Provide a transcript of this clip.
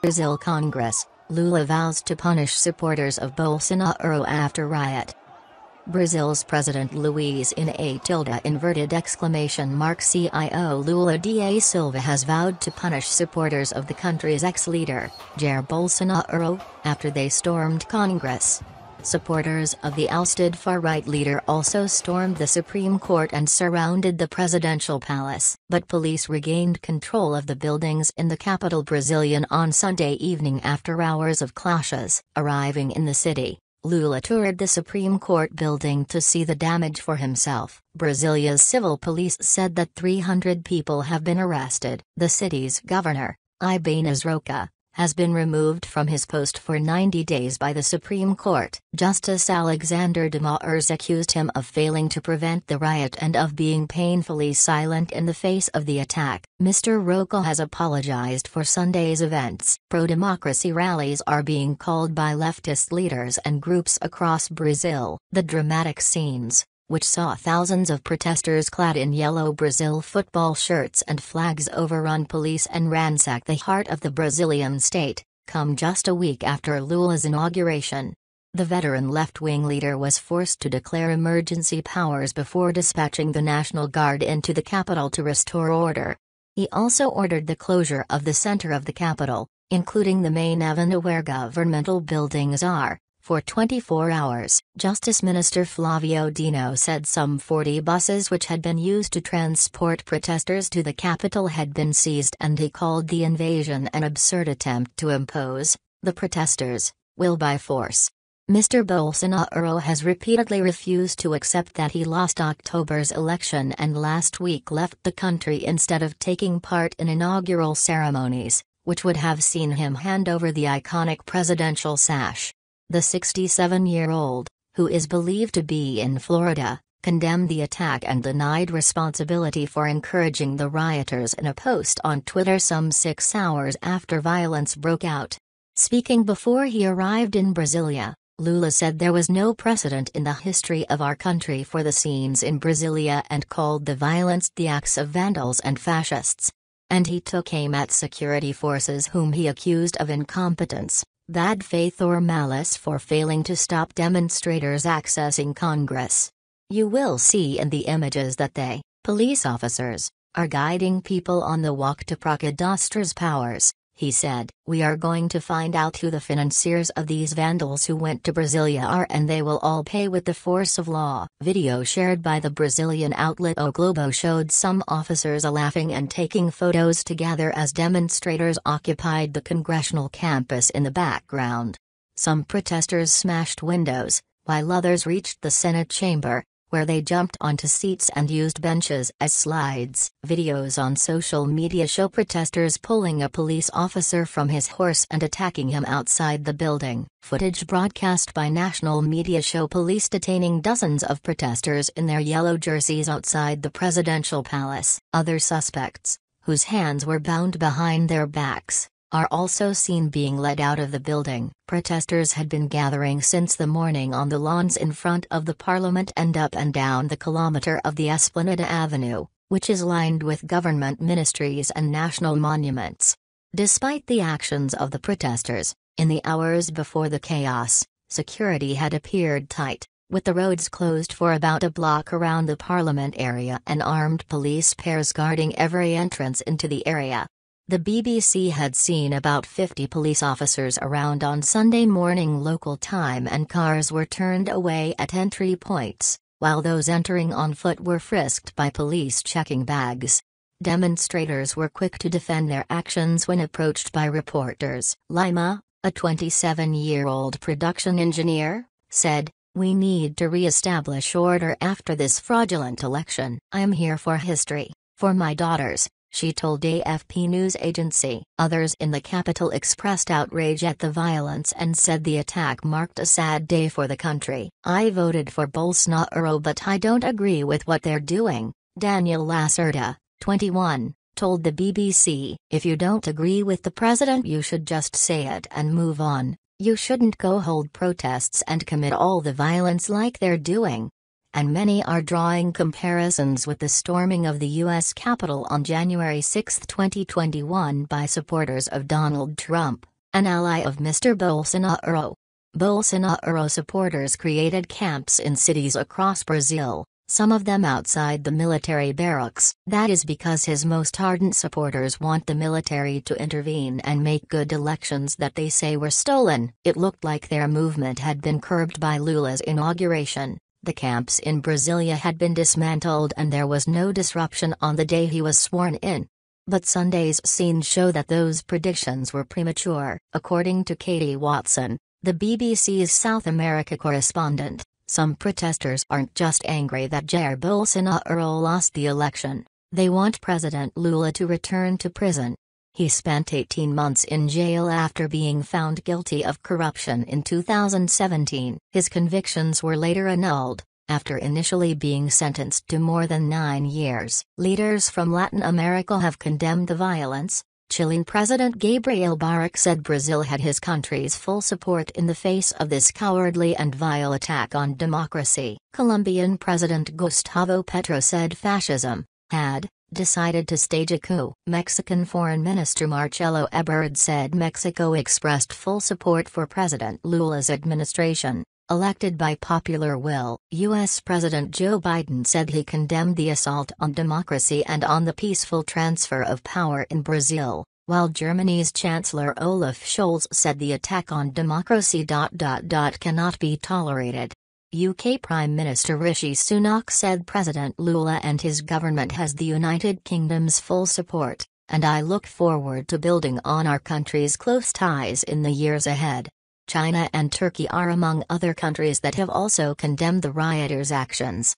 Brazil Congress, Lula vows to punish supporters of Bolsonaro after riot. Brazil's President Luiz in a inverted exclamation mark CIO Lula da Silva has vowed to punish supporters of the country's ex-leader, Jair Bolsonaro, after they stormed Congress. Supporters of the ousted far-right leader also stormed the Supreme Court and surrounded the presidential palace. But police regained control of the buildings in the capital Brasilia on Sunday evening after hours of clashes. Arriving in the city, Lula toured the Supreme Court building to see the damage for himself. Brasilia's civil police said that 300 people have been arrested. The city's governor, Ibanez Roca, has been removed from his post for 90 days by the Supreme Court. Justice Alexander de Moraes accused him of failing to prevent the riot and of being painfully silent in the face of the attack. Mr. Roca has apologized for Sunday's events. Pro-democracy rallies are being called by leftist leaders and groups across Brazil. The dramatic scenes, which saw thousands of protesters clad in yellow Brazil football shirts and flags overrun police and ransack the heart of the Brazilian state, come just a week after Lula's inauguration. The veteran left-wing leader was forced to declare emergency powers before dispatching the National Guard into the capital to restore order. He also ordered the closure of the center of the capital, including the main avenue where governmental buildings are, for 24 hours. Justice Minister Flavio Dino said some 40 buses which had been used to transport protesters to the capital had been seized, and he called the invasion an absurd attempt to impose the protesters' will by force. Mr. Bolsonaro has repeatedly refused to accept that he lost October's election and last week left the country instead of taking part in inaugural ceremonies, which would have seen him hand over the iconic presidential sash. The 67-year-old, who is believed to be in Florida, condemned the attack and denied responsibility for encouraging the rioters in a post on Twitter some 6 hours after violence broke out. Speaking before he arrived in Brasilia, Lula said there was no precedent in the history of our country for the scenes in Brasilia and called the violence the acts of vandals and fascists. And he took aim at security forces whom he accused of incompetence, bad faith or malice for failing to stop demonstrators accessing Congress. You will see in the images that they, police officers, are guiding people on the walk to Prakadostra's powers, he said. We are going to find out who the financiers of these vandals who went to Brasilia are, and they will all pay with the force of law. Video shared by the Brazilian outlet O Globo showed some officers laughing and taking photos together as demonstrators occupied the congressional campus in the background. Some protesters smashed windows, while others reached the Senate chamber, where they jumped onto seats and used benches as slides. Videos on social media show protesters pulling a police officer from his horse and attacking him outside the building. Footage broadcast by national media show police detaining dozens of protesters in their yellow jerseys outside the presidential palace. Other suspects, whose hands were bound behind their backs, are also seen being led out of the building. Protesters had been gathering since the morning on the lawns in front of the parliament and up and down the kilometer of the Esplanada Avenue, which is lined with government ministries and national monuments. Despite the actions of the protesters, in the hours before the chaos, security had appeared tight, with the roads closed for about a block around the parliament area and armed police pairs guarding every entrance into the area. The BBC had seen about 50 police officers around on Sunday morning local time, and cars were turned away at entry points, while those entering on foot were frisked by police checking bags. Demonstrators were quick to defend their actions when approached by reporters. Lima, a 27-year-old production engineer, said, "We need to re-establish order after this fraudulent election. I am here for history, for my daughters," she told AFP news agency. Others in the capital expressed outrage at the violence and said the attack marked a sad day for the country. "I voted for Bolsonaro, but I don't agree with what they're doing," Daniel Lacerda, 21, told the BBC. "If you don't agree with the president, you should just say it and move on. You shouldn't go hold protests and commit all the violence like they're doing." And many are drawing comparisons with the storming of the U.S. Capitol on January 6, 2021 by supporters of Donald Trump. an ally of Mr. Bolsonaro. Bolsonaro supporters created camps in cities across Brazil, some of them outside the military barracks. That is because his most ardent supporters want the military to intervene and make good elections that they say were stolen. It looked like their movement had been curbed by Lula's inauguration. The camps in Brasilia had been dismantled and there was no disruption on the day he was sworn in. But Sunday's scenes show that those predictions were premature. According to Katie Watson, the BBC's South America correspondent, some protesters aren't just angry that Jair Bolsonaro lost the election, they want President Lula to return to prison. He spent 18 months in jail after being found guilty of corruption in 2017. His convictions were later annulled, after initially being sentenced to more than 9 years. Leaders from Latin America have condemned the violence. Chilean President Gabriel Boric said Brazil had his country's full support in the face of this cowardly and vile attack on democracy. Colombian President Gustavo Petro said fascism had decided to stage a coup. Mexican Foreign Minister Marcelo Ebrard said Mexico expressed full support for President Lula's administration, elected by popular will. U.S. President Joe Biden said he condemned the assault on democracy and on the peaceful transfer of power in Brazil, while Germany's Chancellor Olaf Scholz said the attack on democracy cannot be tolerated. UK Prime Minister Rishi Sunak said President Lula and his government has the United Kingdom's full support, and I look forward to building on our country's close ties in the years ahead. China and Turkey are among other countries that have also condemned the rioters' actions.